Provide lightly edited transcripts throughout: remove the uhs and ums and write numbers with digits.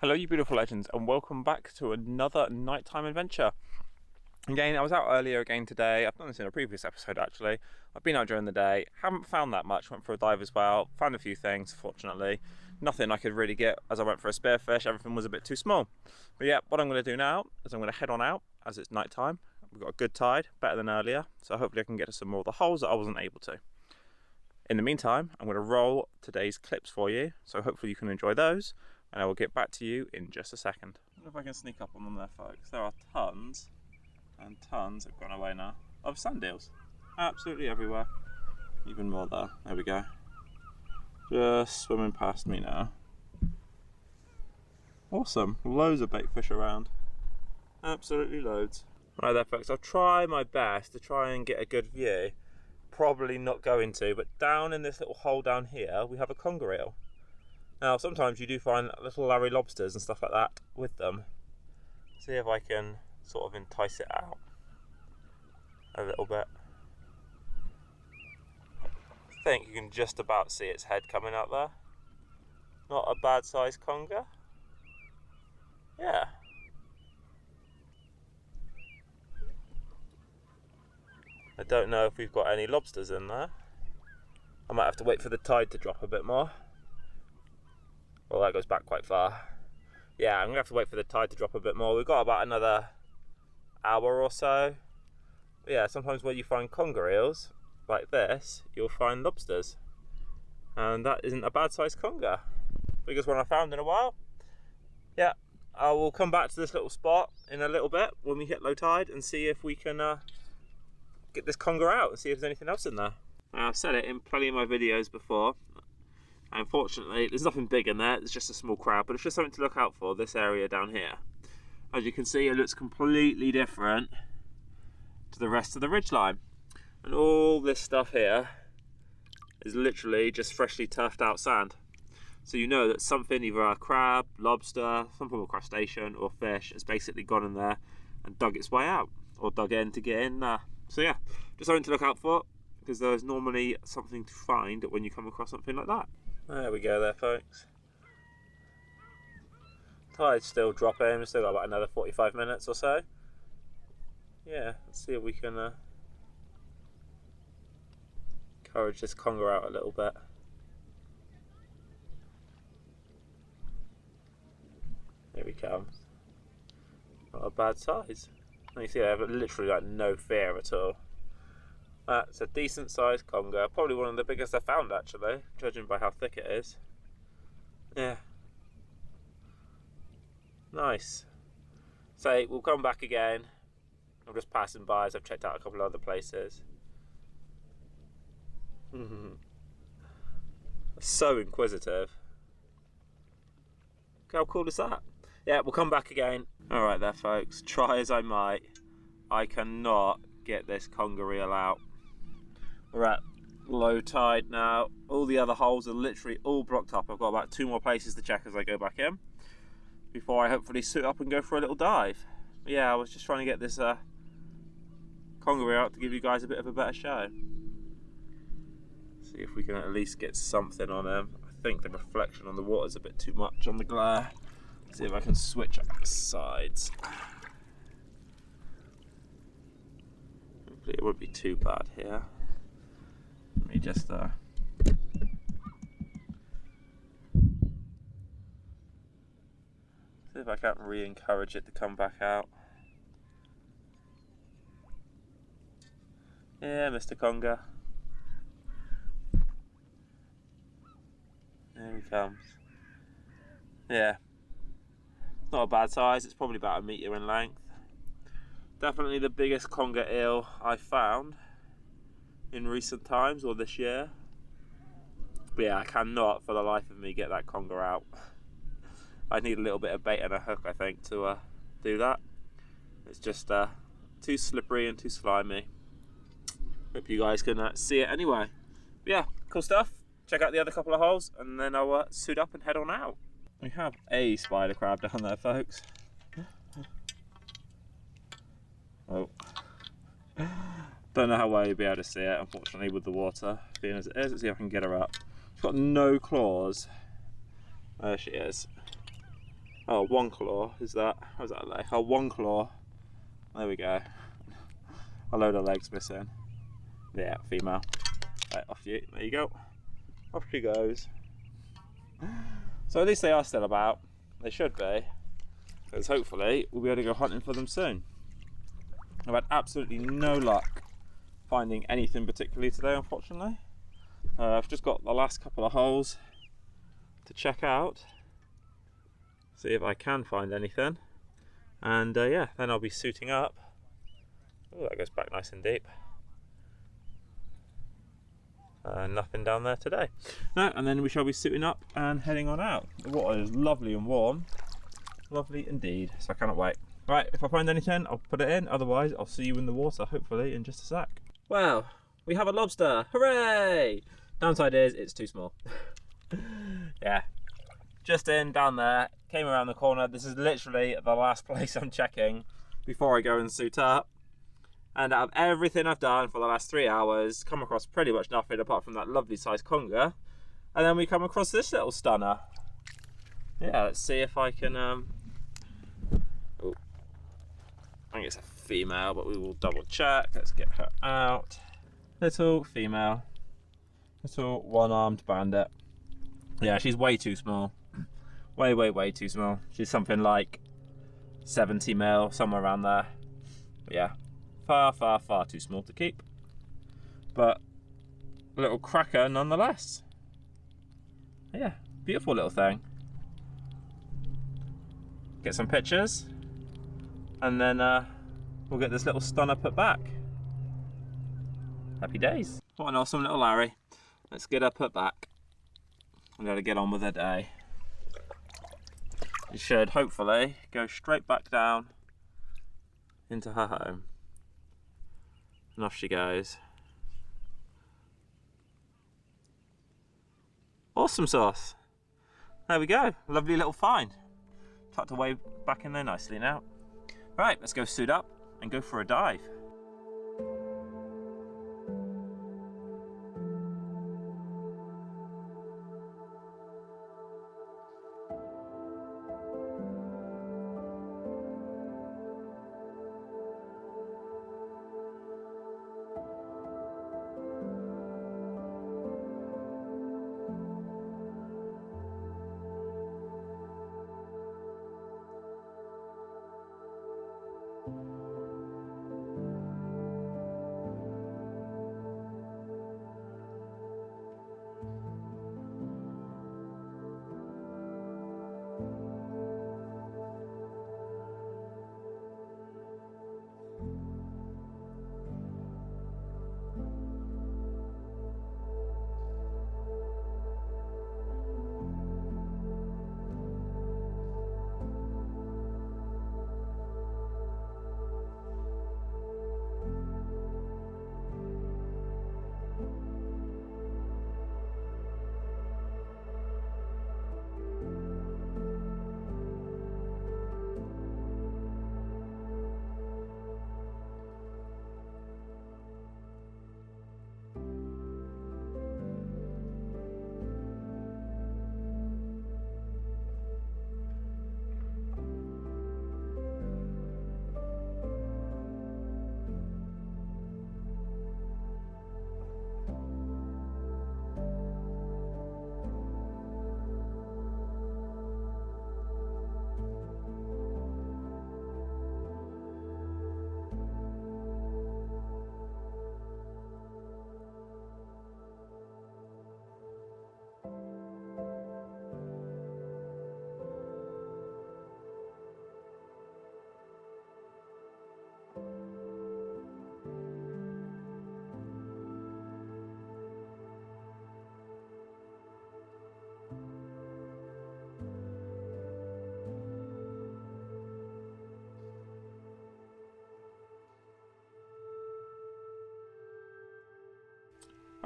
Hello you beautiful legends, and welcome back to another nighttime adventure. Again, I was out earlier again today. I've done this in a previous episode actually. I've been out during the day, haven't found that much, went for a dive as well, found a few things fortunately. Nothing I could really get as I went for a spearfish, everything was a bit too small. But yeah, what I'm going to do now is I'm going to head on out as it's nighttime. We've got a good tide, better than earlier, so hopefully I can get to some more of the holes that I wasn't able to. In the meantime, I'm going to roll today's clips for you, so hopefully you can enjoy those. And I will get back to you in just a second. I wonder if I can sneak up on them there, folks. There are tons and tons have gone away now of sand eels. Absolutely everywhere. Even more there. There we go. Just swimming past me now. Awesome. Loads of bait fish around. Absolutely loads. Right there, folks. I'll try my best to try and get a good view. Probably not going to, but down in this little hole down here, we have a conger eel. Now, sometimes you do find little Larry lobsters and stuff like that with them. See if I can sort of entice it out a little bit. I think you can just about see its head coming out there. Not a bad sized conger. Yeah. I don't know if we've got any lobsters in there. I might have to wait for the tide to drop a bit more. Well, that goes back quite far. Yeah, I'm gonna have to wait for the tide to drop a bit more. We've got about another hour or so. But yeah, sometimes where you find conger eels like this, you'll find lobsters. And that isn't a bad sized conger. Biggest one I found in a while. Yeah, I will come back to this little spot in a little bit when we hit low tide and see if we can get this conger out and see if there's anything else in there. I've said it in plenty of my videos before. Unfortunately, there's nothing big in there, it's just a small crab, but it's just something to look out for, this area down here. As you can see, it looks completely different to the rest of the ridgeline. And all this stuff here is literally just freshly turfed out sand. So you know that something, either a crab, lobster, some form of crustacean or fish, has basically gone in there and dug its way out, or dug in to get in there. So yeah, just something to look out for, because there's normally something to find when you come across something like that. There we go there, folks. Tide's still dropping, we've still got about another 45 minutes or so. Yeah, let's see if we can encourage this conger out a little bit. Here he comes. Not a bad size. And you see I have literally like no fear at all. That's a decent sized conger, probably one of the biggest I found actually, judging by how thick it is. Yeah. Nice. So we'll come back again. I'm just passing by as I've checked out a couple of other places. So inquisitive. How cool is that? Yeah, we'll come back again. Alright there, folks, try as I might, I cannot get this conger eel out. We're at low tide now. All the other holes are literally all blocked up. I've got about 2 more places to check as I go back in before I hopefully suit up and go for a little dive. But yeah, I was just trying to get this conger eel out to give you guys a bit of a better show. See if we can at least get something on him. I think the reflection on the water is a bit too much on the glare. See if I can switch up the sides. Hopefully it won't be too bad here. Let me just see if I can't re-encourage it to come back out. Yeah, Mr. Conger. There he comes. Yeah. Not a bad size, it's probably about 1 metre in length. Definitely the biggest conger eel I've found in recent times, or this year. But yeah, I cannot for the life of me get that conger out. I need a little bit of bait and a hook, I think, to do that. It's just too slippery and too slimy. Hope you guys can see it anyway. But yeah, cool stuff. Check out the other couple of holes and then I'll suit up and head on out. We have a spider crab down there, folks. Oh. Don't know how well you'll be able to see it, unfortunately, with the water being as it is. Let's see if I can get her up. She's got no claws. There she is. Oh, one claw, is that? How's that lay? Oh, one claw. There we go. A load of legs missing. Yeah, female. Right, off you. There you go. Off she goes. So at least they are still about. They should be. Because hopefully we'll be able to go hunting for them soon. I've had absolutely no luck finding anything particularly today, unfortunately. I've just got the last couple of holes to check out. See if I can find anything. And yeah, then I'll be suiting up. Oh, that goes back nice and deep. Nothing down there today. No, and then we shall be suiting up and heading on out. The water is lovely and warm. Lovely indeed, so I cannot wait. Right, if I find anything, I'll put it in. Otherwise, I'll see you in the water, hopefully, in just a sec. Well, we have a lobster. Hooray! Downside is, it's too small. Yeah. Just in, down there, came around the corner. This is literally the last place I'm checking before I go and suit up. And out of everything I've done for the last 3 hours, come across pretty much nothing apart from that lovely sized conger. And then we come across this little stunner. Yeah, let's see if I can, oh, I think it's a female, but we will double check. Let's get her out. Little female, little one-armed bandit. Yeah, she's way too small. Way too small. She's something like 70 mil, somewhere around there. But yeah, far too small to keep. But a little cracker nonetheless. Yeah, beautiful little thing. Get some pictures, and then we'll get this little stunner put back. Happy days. What an awesome little Larry. Let's get her put back. I'm going to get on with her day. It should hopefully go straight back down into her home. And off she goes. Awesome sauce. There we go. Lovely little find. Tucked away back in there nicely now. Right, let's go suit up and go for a dive.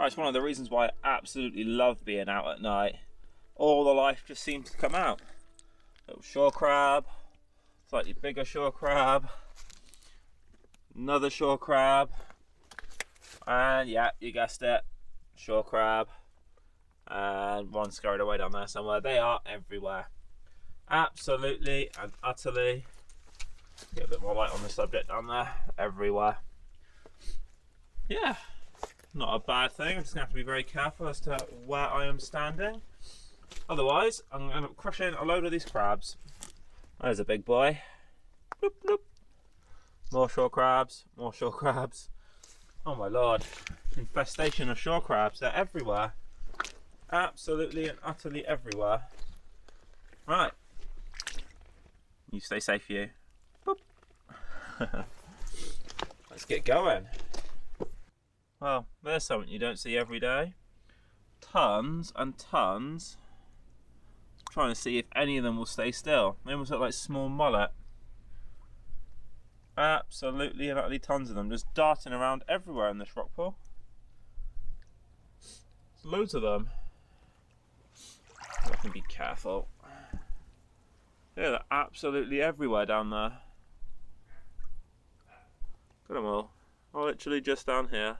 It's one of the reasons why I absolutely love being out at night. All the life just seems to come out. Little shore crab, slightly bigger shore crab, another shore crab, and yeah, you guessed it, shore crab, and one scurried away down there somewhere. They are everywhere. Absolutely and utterly, get a bit more light on the subject down there, everywhere. Yeah, not a bad thing. I'm just going to have to be very careful as to where I am standing. Otherwise, I'm going to crush in a load of these crabs. There's a big boy. Bloop, bloop. More shore crabs, more shore crabs. Oh my lord, infestation of shore crabs. They're everywhere. Absolutely and utterly everywhere. Right. You stay safe, you. Boop. Let's get going. Well, there's something you don't see every day. Tons and tons. Trying to see if any of them will stay still. They almost look like small mullet. Absolutely and utterly tons of them just darting around everywhere in this rock pool. There's loads of them. I can be careful. Yeah, they're absolutely everywhere down there. Got them all. Oh, literally just down here.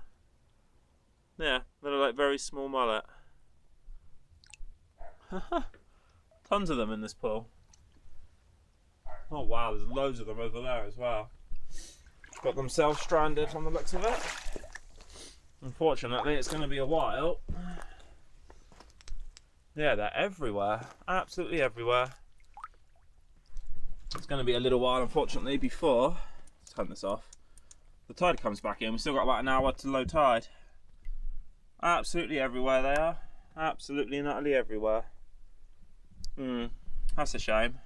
Yeah, they're like very small mullet. Tons of them in this pool. Oh wow, there's loads of them over there as well. Got themselves stranded from the looks of it. Unfortunately, it's going to be a while. Yeah, they're everywhere. Absolutely everywhere. It's going to be a little while, unfortunately, before, let's turn this off, the tide comes back in. We've still got about an hour to low tide. Absolutely everywhere they are. Absolutely and utterly everywhere. That's a shame.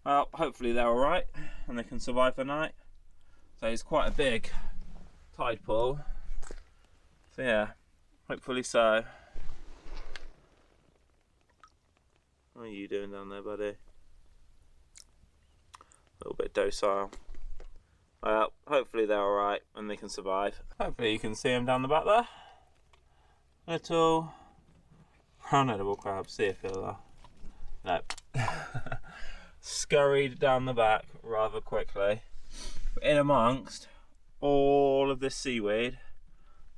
Well, hopefully they're alright and they can survive the night. So it's quite a big tide pool. So yeah, hopefully so. What are you doing down there, buddy? A little bit docile. Well, hopefully they're alright and they can survive. Hopefully you can see them down the back there. Little brown edible crabs. See if you're there. Nope. Scurried down the back rather quickly. But in amongst all of this seaweed,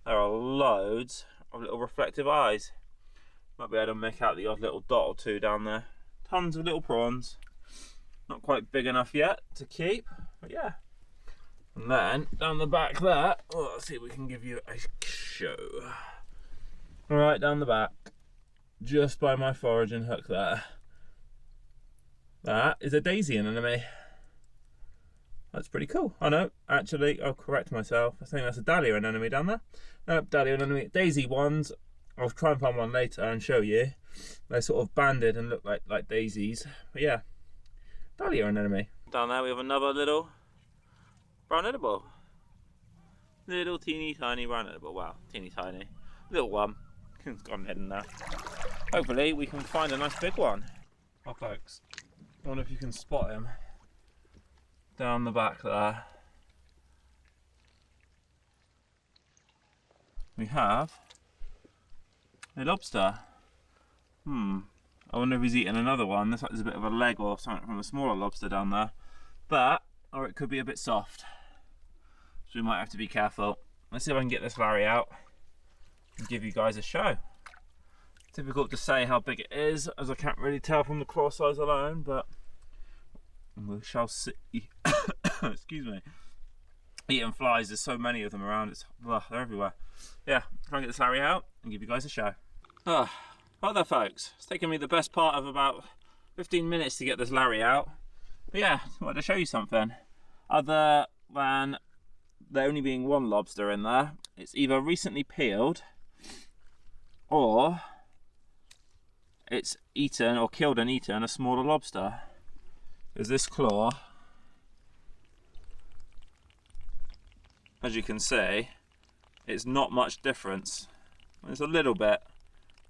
there are loads of little reflective eyes. Might be able to make out the odd little dot or two down there. Tons of little prawns. Not quite big enough yet to keep, but yeah. And then down the back there, let's see if we can give you a show. Right down the back, just by my foraging hook there. That is a daisy anemone. That's pretty cool. Oh no, actually, I'll correct myself. I think that's a dahlia anemone down there. Nope, dahlia anemone. Daisy ones, I'll try and find one later and show you. They're sort of banded and look like daisies. But yeah, dahlia anemone. Down there we have another little brown edible. Little teeny tiny brown edible. Wow, teeny tiny. Little one. It's gone hidden there. Hopefully we can find a nice big one. Oh folks, I wonder if you can spot him. Down the back there. We have a lobster. I wonder if he's eating another one. This is a bit of a leg or something from a smaller lobster down there. Or it could be a bit soft. So we might have to be careful. Let's see if I can get this Larry out and give you guys a show. Difficult to say how big it is, as I can't really tell from the claw size alone, but we shall see. Excuse me. Eating flies, there's so many of them around, they're everywhere. Yeah, try and get this Larry out and give you guys a show. Well there folks, it's taken me the best part of about 15 minutes to get this Larry out. But yeah, I wanted to show you something. Other than there only being one lobster in there, it's either recently peeled or it's eaten or killed and eaten a smaller lobster. Because this claw, as you can see, it's not much difference. It's a little bit.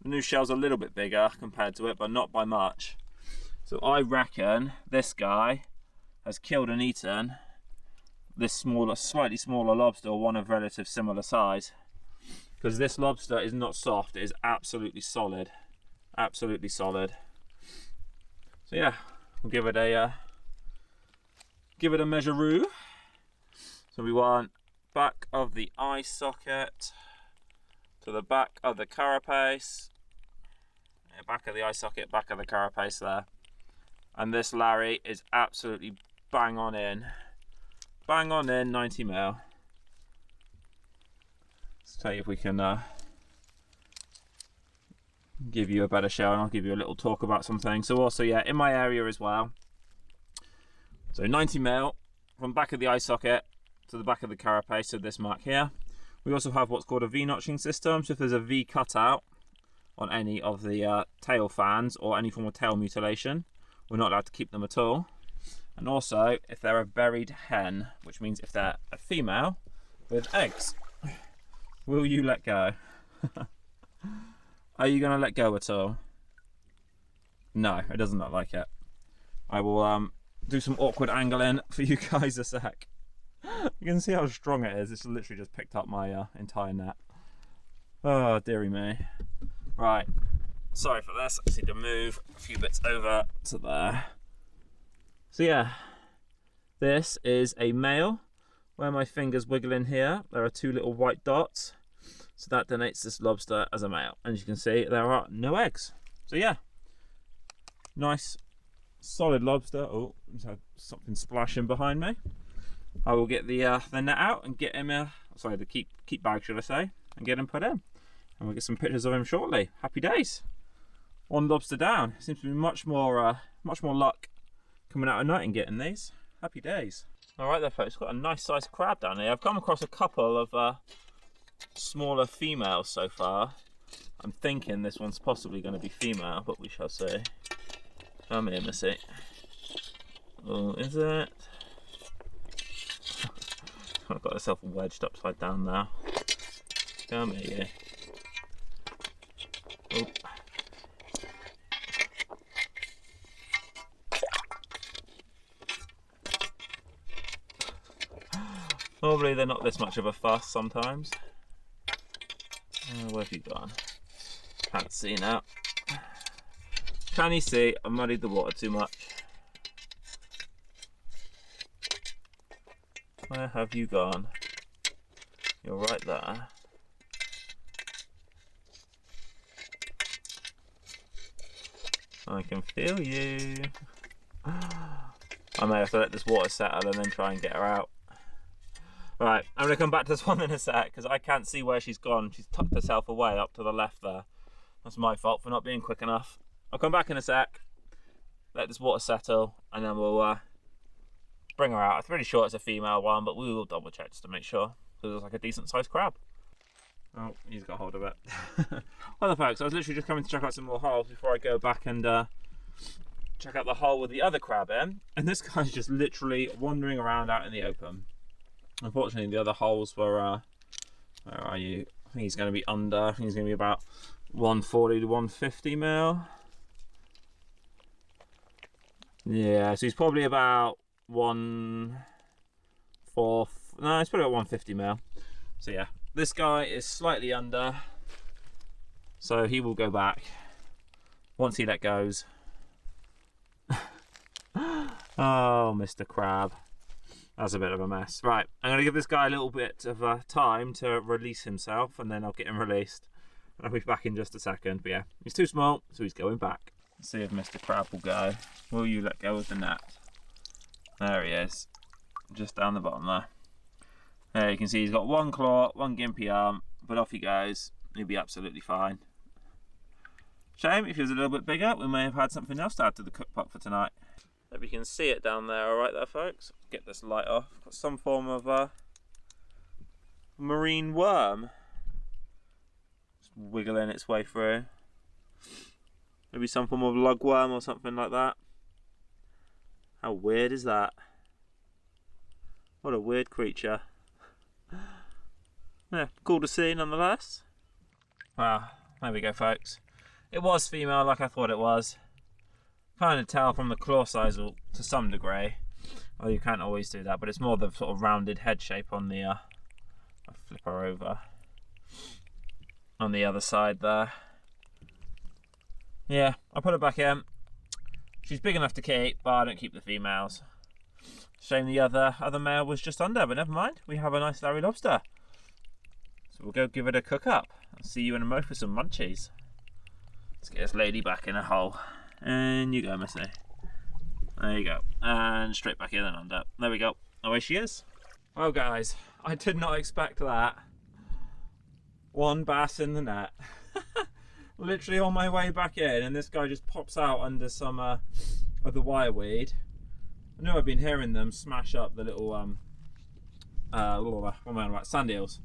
The new shell's a little bit bigger compared to it, but not by much. So I reckon this guy has killed and eaten this smaller, slightly smaller lobster, or one of relative similar size. Because this lobster is not soft, it is absolutely solid. Absolutely solid. So yeah, we'll give it a measuroo. So we want back of the eye socket to the back of the carapace. Yeah, back of the eye socket, back of the carapace there. And this Larry is absolutely bang on in. Bang on in, 90 mil. Let's tell you if we can give you a better show, and I'll give you a little talk about something. So also, yeah, in my area as well. So 90 mil from back of the eye socket to the back of the carapace, so this mark here. We also have what's called a V-notching system. So if there's a V cutout on any of the tail fans or any form of tail mutilation, we're not allowed to keep them at all. And also, if they're a buried hen, which means if they're a female with eggs, will you let go? Are you going to let go at all? No, it doesn't look like it. I will do some awkward angling for you guys a sec. You can see how strong it is. It's literally just picked up my entire net. Oh, dearie me. Right, sorry for this. I just need to move a few bits over to there. So yeah, this is a male. Where my finger's wiggling here, there are 2 little white dots. So that denotes this lobster as a male. And as you can see, there are no eggs. So yeah, nice, solid lobster. Oh, just had something splashing behind me. I will get the net out and get him, sorry, the keep bag, should I say, and get him put in. And we'll get some pictures of him shortly. Happy days. 1 lobster down. Seems to be much more luck coming out at night and getting these. Happy days. All right there, folks. Got a nice sized crab down here. I've come across a couple of smaller females so far. I'm thinking this one's possibly going to be female, but we shall see. Come here, missy. Oh, is it? I've got myself wedged upside down now. Come here, you. Oh. Normally they're not this much of a fuss sometimes. Where have you gone? Can't see now. Can you see? I've muddied the water too much. Where have you gone? You're right there. I can feel you. I may have to let this water settle and then try and get her out. Right, I'm going to come back to this one in a sec because I can't see where she's gone. She's tucked herself away up to the left there. That's my fault for not being quick enough. I'll come back in a sec, let this water settle, and then we'll bring her out. I'm pretty sure it's a female one, but we will double check just to make sure. Because it looks like a decent sized crab. Oh, he's got hold of it. Well, folks, I was literally just coming to check out some more holes before I go back and check out the hole with the other crab in. And this guy's just literally wandering around out in the open. Unfortunately, the other holes were, where are you? I think he's going to be under, I think he's going to be about 140 to 150 mil. Yeah, so he's probably about it's probably about 150 mil. So yeah, this guy is slightly under, so he will go back once he let goes. Oh, Mr. Crab. That's a bit of a mess. Right, I'm going to give this guy a little bit of time to release himself, and then I'll get him released. And I'll be back in just a second. But yeah, he's too small, so he's going back. Let's see if Mr. Crab will go. Will you let go of the net? There he is, just down the bottom there. There you can see he's got 1 claw, 1 gimpy arm, but off he goes. He'll be absolutely fine. Shame, if he was a little bit bigger, we may have had something else to add to the cook pot for tonight. Hope you can see it down there, alright there, folks. Get this light off. Got some form of marine worm. Just wiggling its way through. Maybe some form of lugworm or something like that. How weird is that? What a weird creature. Yeah, cool to see nonetheless. Well, there we go, folks. It was female like I thought it was. Kind of tell from the claw size to some degree. Well, you can't always do that, but it's more the sort of rounded head shape on the I'll flip her over on the other side there. Yeah, I'll put her back in. She's big enough to keep, but I don't keep the females. Shame the other male was just under, but never mind. We have a nice Larry lobster. So we'll go give it a cook up. I'll see you in a moment for some munchies. Let's get this lady back in a hole. And you go, Missy. There you go. And straight back in and under. There we go. Away she is. Well guys, I did not expect that. One bass in the net. Literally on my way back in, and this guy just pops out under some of the wireweed. I know I've been hearing them smash up the little sand eels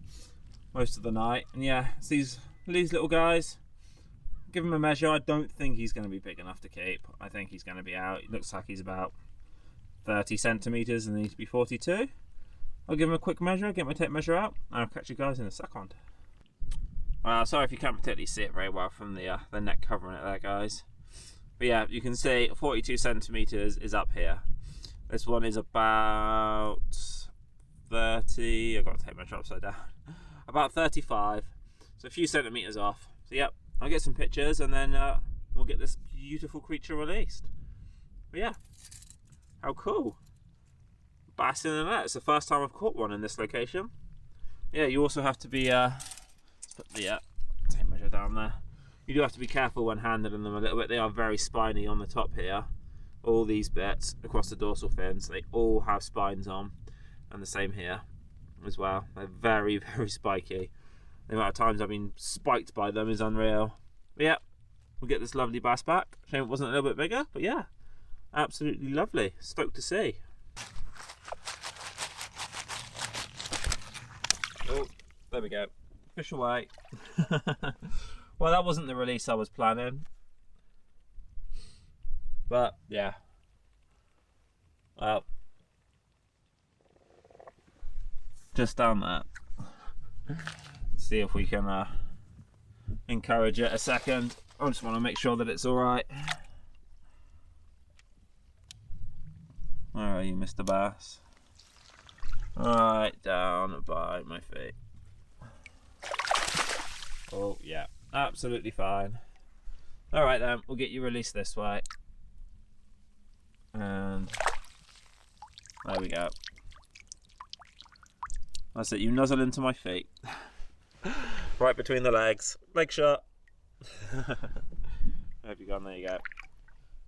most of the night, and yeah, it's these little guys. Give him a measure. I don't think he's going to be big enough to keep. I think he's going to be out. It looks like he's about 30 centimeters and needs to be 42. I'll give him a quick measure, get my tape measure out, and I'll catch you guys in a second. Sorry if you can't particularly see it very well from the net covering it there, guys. But yeah, you can see 42 centimeters is up here. This one is about 30. I've got to take my measure upside down. About 35. So a few centimeters off. So yep, I'll get some pictures and then we'll get this beautiful creature released. But yeah, how cool! Bass in the net. It's the first time I've caught one in this location. Yeah, you also have to be. Put the tape measure down there. You do have to be careful when handling them a little bit. They are very spiny on the top here. All these bits across the dorsal fins, they all have spines on, and the same here as well. They're very, very spiky. The amount of times I've been spiked by them is unreal. But yeah, we'll get this lovely bass back. Shame it wasn't a little bit bigger, but yeah, absolutely lovely. Stoked to see. Oh, there we go. Fish away. Well, that wasn't the release I was planning, but yeah, well, just down there. See if we can encourage it a second. I just want to make sure that it's all right. Where are you, Mr. Bass? Right down by my feet. Oh yeah, absolutely fine. All right then, we'll get you released this way. And there we go. That's it, you nuzzle into my feet. Right between the legs. Leg shot. There you go, there you go.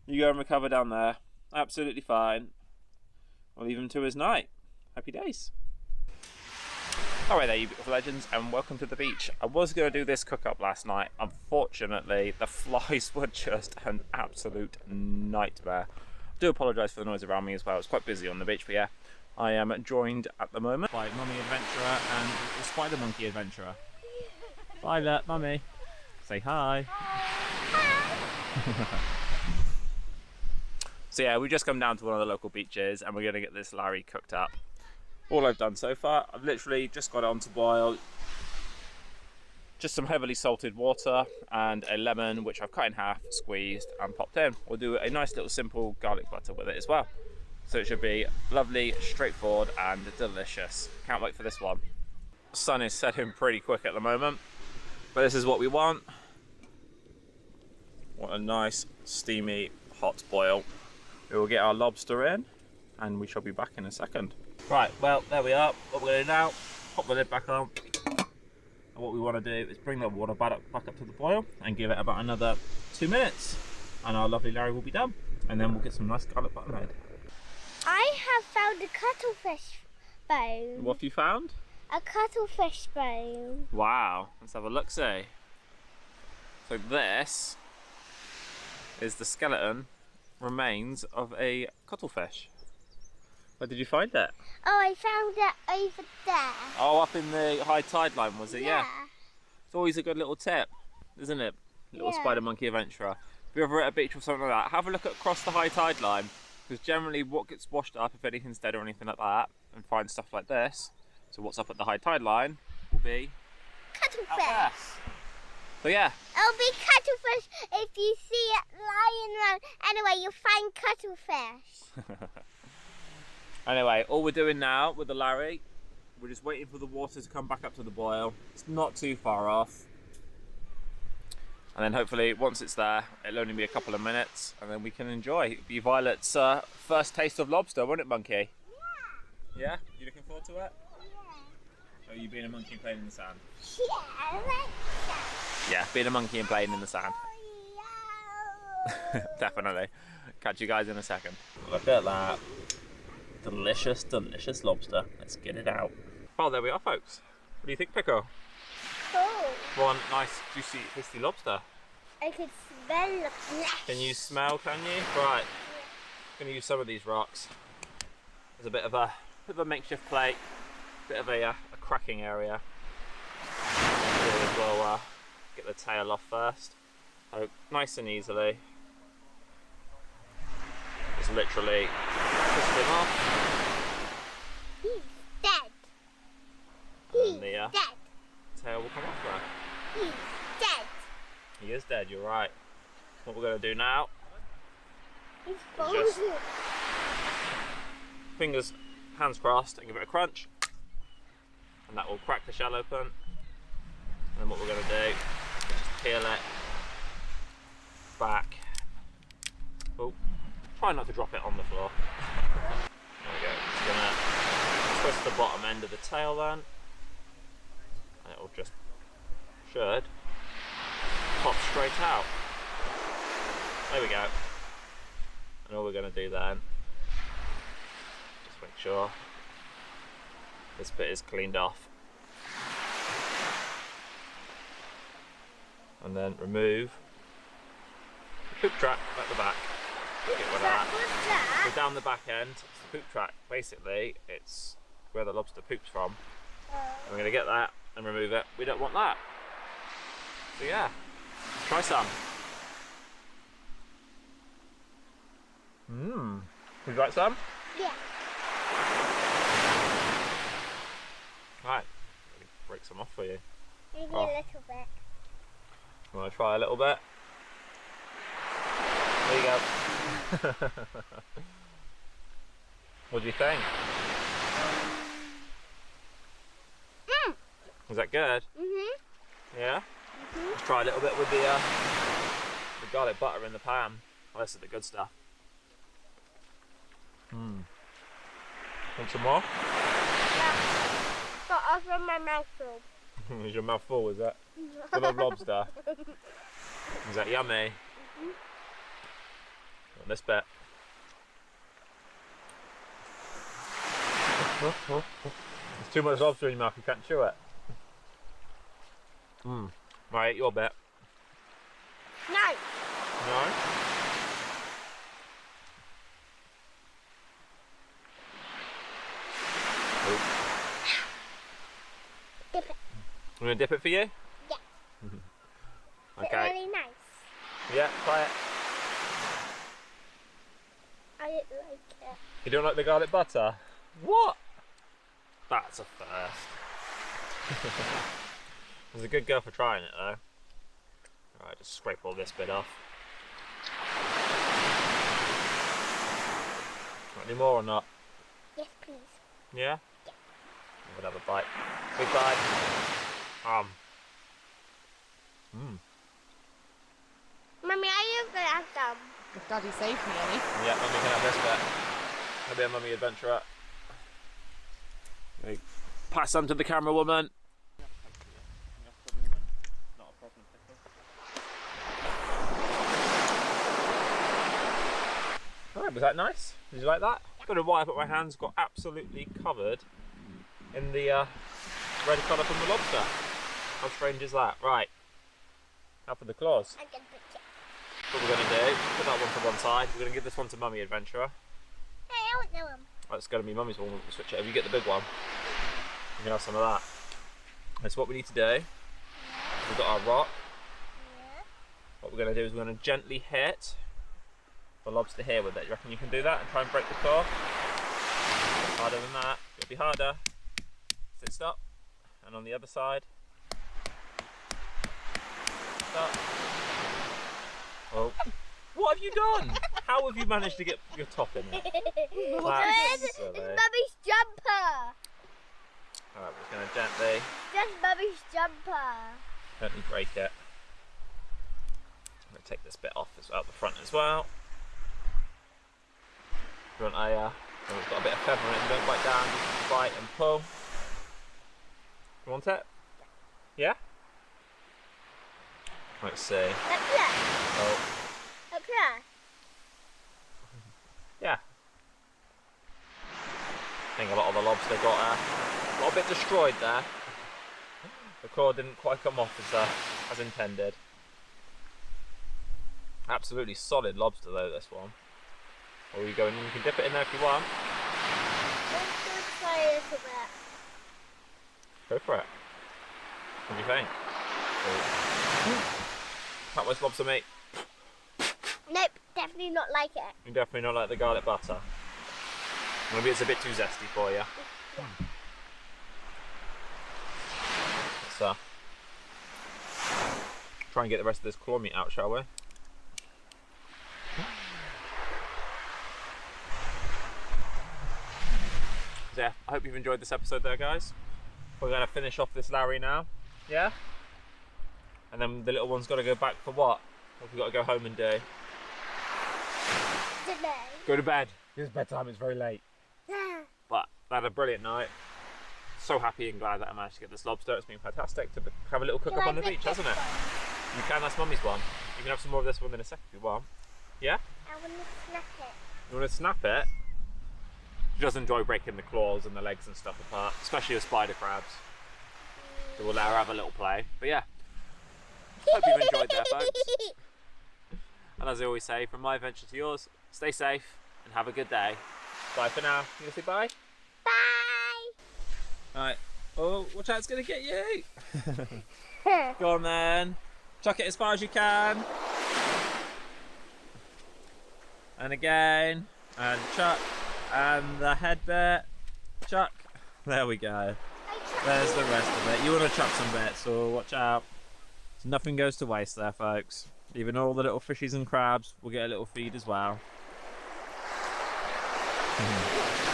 You go and recover down there. Absolutely fine. We'll leave him to his night. Happy days. Alright there, you beautiful legends, and welcome to the beach. I was going to do this cook up last night. Unfortunately, the flies were just an absolute nightmare. I do apologise for the noise around me as well. It's quite busy on the beach, but yeah, I am joined at the moment by Mummy Adventurer and the Spider Monkey Adventurer. Violet, Mummy, say hi. So yeah, we've just come down to one of the local beaches and we're going to get this Larry cooked up. All I've done so far, I've literally just got it on to boil. Just some heavily salted water and a lemon, which I've cut in half, squeezed and popped in. We'll do a nice little simple garlic butter with it as well. So it should be lovely, straightforward and delicious. Can't wait for this one. The sun is setting pretty quick at the moment, but this is what we want. What a nice, steamy, hot boil. We will get our lobster in and we shall be back in a second. Right, well, there we are. What we're going to do now, pop the lid back on. And what we want to do is bring the water back up to the boil and give it about another 2 minutes. And our lovely Larry will be done. And then we'll get some nice garlic butter made. I have found a cuttlefish bone. What have you found? A cuttlefish bone. Wow, let's have a look-see. So this is the skeleton remains of a cuttlefish. Where did you find it? Oh, I found it over there. Oh, up in the high tide line, was it? Yeah. It's always a good little tip, isn't it? Little Yeah. Spider Monkey Adventurer. If you're ever at a beach or something like that, have a look across the high tide line, because generally what gets washed up, if anything's dead or anything like that, and find stuff like this, so what's up at the high tide line will be Cuttlefish. out there. So yeah. It'll be cuttlefish if you see it lying around. Anyway, you'll find cuttlefish. Anyway, all we're doing now with the Larry, we're just waiting for the water to come back up to the boil. It's not too far off. And then hopefully once it's there, it'll only be a couple of minutes and then we can enjoy. It'll be Violet's first taste of lobster, won't it, Monkey? Yeah. Yeah? You looking forward to it? Yeah. Or are you being a monkey and playing in the sand? Yeah, I like that. Yeah, being a monkey and playing in the sand. Oh, Definitely. Catch you guys in a second. Look at that. Delicious, delicious lobster. Let's get it out. Well, there we are, folks. What do you think, Pickle? Oh. One nice, juicy, tasty lobster. I can smell the flesh. Can you smell, can you? Right. I'm going to use some of these rocks. There's a bit of a makeshift plate, bit of a cracking area. We'll get the tail off first. So nice and easily. Just literally twist him off. He's dead. And the dead. tail will come off there. He's dead. He is dead, you're right. What we're going to do now, He's just frozen. fingers, hands crossed, and give it a crunch. And that will crack the shell open. And then what we're going to do is just peel it back. Oh, try not to drop it on the floor. There we go. Just going to twist the bottom end of the tail then. And it will just, should, pop straight out. There we go. And all we're going to do then, just make sure this bit is cleaned off. And then remove the poop track at the back. Get rid of that. So down the back end, it's the poop track. Basically, it's where the lobster poops from. And we're going to get that and remove it. We don't want that. So yeah, try some. Mmm. Would you like some? Yeah. Right, let me break some off for you. Maybe Oh. a little bit. You want to try a little bit? There you go. What do you think? Is that good? Yeah? Let's try a little bit with the garlic butter in the pan. Oh, this is the good stuff. Want some more? Yeah. Got off from my mouth full. Is your mouth full, is that? Full of lobster? Is that yummy? On this bit. There's too much lobster in your mouth, you can't chew it. Right, your bit. No. No? Dip it. I'm going to dip it for you? Yeah. Okay. Is it really nice? Yeah, try it. I didn't like it. You don't like the garlic butter? What? That's a first. I was a good girl for trying it though. Alright, just scrape all this bit off. Want any more or not? Yes, please. Yeah? Yeah. I'm gonna have a bite. Big bite. Mummy, are you gonna have some? If Daddy saved me any. Yeah, Mummy can have this bit. I'll be a Mummy adventurer. Right. Pass some to the camera woman. Alright, was that nice? Did you like that? I don't know why, but my hands got absolutely covered in the red colour from the lobster. How strange is that? Right. Now for the claws. I'm gonna put it. What we're going to do, put that one to one side. We're going to give this one to Mummy Adventurer. Hey, I want that one. Oh, it's going to be Mummy's one. We'll switch it. If you get the big one, you can have some of that. That's what we need to do. We've got our rock. Yeah. What we're going to do is we're going to gently hit the lobster here with it. You reckon you can do that and try and break the claw? Harder than that. It'll be harder. Sit stop. And on the other side. Stop. Oh. What have you done? How have you managed to get your top in there? It's Mummy's jumper. Alright, we're just going to gently That's Mummy's jumper. break it. I'm going to take this bit off as well, the front as well. You want a, it's got a bit of feather in it, you don't bite down, just bite and pull. You want it? Yeah? Let's see. Up there. Oh, Up there. think a lot of the lobster got a bit destroyed there. The claw didn't quite come off as intended. Absolutely solid lobster though, this one. Or you can dip it in there if you want. Let's just try a little bit. Go for it. What do you think? That was lobster meat. Nope, definitely not like it. You definitely not like the garlic butter. Maybe it's a bit too zesty for you. Let's try and get the rest of this claw meat out, shall we? So yeah, I hope you've enjoyed this episode there, guys. We're going to finish off this Larry now. Yeah? And then the little one's got to go back for what? What have we got to go home and do? Today. Go to bed. It's bedtime, it's very late. But I had a brilliant night. So happy and glad that I managed to get this lobster. It's been fantastic to have a little cook up on the beach, hasn't it? You can, that's Mummy's one. You can have some more of this one in a second if you want. Yeah? I want to snap it. You want to snap it? She does enjoy breaking the claws and the legs and stuff apart, especially the spider crabs. So we'll let her have a little play. But yeah, hope you've enjoyed that, folks. And as I always say, from my adventure to yours, stay safe and have a good day. Bye for now. You gonna say bye? Bye. Alright. Oh, watch out, it's gonna get you. Go on then. Chuck it as far as you can. And again. And chuck. And the head bit. Chuck. There we go. There's the rest of it. You want to chuck some bits, so watch out. So nothing goes to waste there, folks. Even all the little fishies and crabs will get a little feed as well.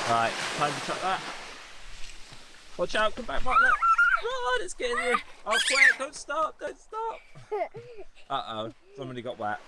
Right, time to chuck that. Watch out, come back, Bartlett. Run, it's getting you. Oh, quick, don't stop, don't stop. Uh-oh, somebody got wet.